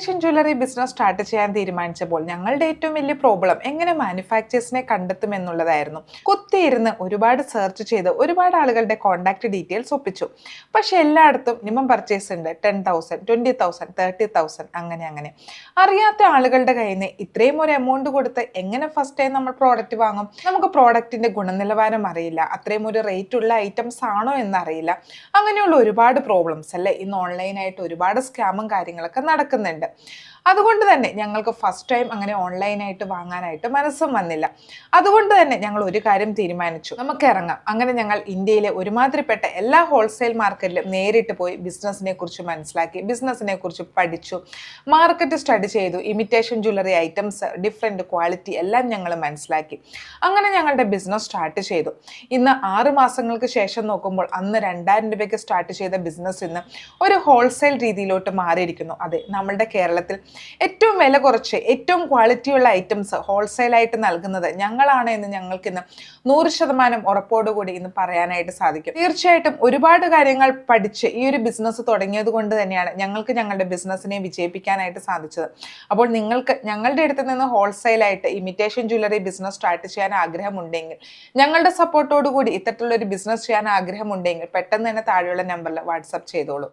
Imitation jewellery business start ചെയ്യാൻ തീരുമാനിച്ചപ്പോൾ ഞങ്ങളുടെ ഏറ്റവും വലിയ പ്രോബ്ലം എങ്ങനെ മാനുഫാക്ചേഴ്സിനെ കണ്ടെത്തും എന്നുള്ളതായിരുന്നു. കുത്തിയിരുന്ന് ഒരുപാട് സെർച്ച് ചെയ്ത് ഒരുപാട് ആളുകളുടെ കോൺടാക്ട് ഡീറ്റെയിൽസ് ഒപ്പിച്ചു. പക്ഷെ എല്ലായിടത്തും മിനിമം പർച്ചേസ് ഉണ്ട്, 10,000, 20,000, 30,000 അങ്ങനെ. അറിയാത്ത ആളുകളുടെ കയ്യിൽ നിന്ന് ഇത്രയും ഒരു എമൗണ്ട് കൊടുത്ത് എങ്ങനെ ഫസ്റ്റ് ടൈം നമ്മൾ പ്രോഡക്റ്റ് വാങ്ങും? നമുക്ക് പ്രോഡക്റ്റിന്റെ ഗുണനിലവാരം അറിയില്ല, അത്രയും ഒരു റേറ്റ് ഉള്ള ഐറ്റംസ് ആണോ എന്നറിയില്ല. അങ്ങനെയുള്ള ഒരുപാട് പ്രോബ്ലംസ് അല്ലേ ഇന്ന് ഓൺലൈനായിട്ട് ഒരുപാട് സ്കാമും കാര്യങ്ങളൊക്കെ നടക്കുന്നുണ്ട്. അതുകൊണ്ട് തന്നെ ഞങ്ങൾക്ക് ഫസ്റ്റ് ടൈം അങ്ങനെ ഓൺലൈനായിട്ട് വാങ്ങാനായിട്ട് മനസ്സും വന്നില്ല. അതുകൊണ്ട് തന്നെ ഞങ്ങൾ ഒരു കാര്യം തീരുമാനിച്ചു, നമുക്ക് ഇറങ്ങാം. അങ്ങനെ ഞങ്ങൾ ഇന്ത്യയിലെ ഒരുമാതിരിപ്പെട്ട എല്ലാ ഹോൾസെയിൽ മാർക്കറ്റിലും നേരിട്ട് പോയി ബിസിനസ്സിനെ കുറിച്ച് മനസ്സിലാക്കി, ബിസിനസ്സിനെ കുറിച്ച് പഠിച്ചു, മാർക്കറ്റ് സ്റ്റഡി ചെയ്തു, imitation jewellery items different quality എല്ലാം ഞങ്ങൾ മനസ്സിലാക്കി. അങ്ങനെ ഞങ്ങളുടെ ബിസിനസ് സ്റ്റാർട്ട് ചെയ്തു. ഇന്ന് 6 മാസങ്ങൾക്ക് ശേഷം നോക്കുമ്പോൾ അന്ന് 2,000 രൂപയ്ക്ക് സ്റ്റാർട്ട് ചെയ്ത ബിസിനസ് ഇന്ന് ഒരു ഹോൾസെയിൽ രീതിയിലോട്ട് മാറിയിരിക്കുന്നു. അതെ, നമ്മളുടെ കേരളത്തിൽ ഏറ്റവും വില കുറച്ച് ഏറ്റവും ക്വാളിറ്റിയുള്ള ഐറ്റംസ് ഹോൾസെയിലായിട്ട് നൽകുന്നത് ഞങ്ങളാണ് എന്ന് ഞങ്ങൾക്ക് ഇന്ന് 100% ഉറപ്പോടുകൂടി ഇന്ന് പറയാനായിട്ട് സാധിക്കും. തീർച്ചയായിട്ടും ഒരുപാട് കാര്യങ്ങൾ പഠിച്ച് ഈ ഒരു ബിസിനസ് തുടങ്ങിയത് കൊണ്ട് തന്നെയാണ് ഞങ്ങൾക്ക് ഞങ്ങളുടെ ബിസിനസ്സിനെ വിജയിപ്പിക്കാനായിട്ട് സാധിച്ചത്. അപ്പോൾ നിങ്ങൾക്ക് ഞങ്ങളുടെ അടുത്ത് നിന്ന് ഹോൾസെയിലായിട്ട് ഇമിറ്റേഷൻ ജ്വല്ലറി ബിസിനസ് സ്റ്റാർട്ട് ചെയ്യാൻ ആഗ്രഹമുണ്ടെങ്കിൽ, ഞങ്ങളുടെ സപ്പോർട്ടോടുകൂടി ഇത്തരത്തിലുള്ള ഒരു ബിസിനസ് ചെയ്യാൻ ആഗ്രഹമുണ്ടെങ്കിൽ പെട്ടെന്ന് തന്നെ താഴെയുള്ള നമ്പറിൽ വാട്സപ്പ് ചെയ്തോളൂ.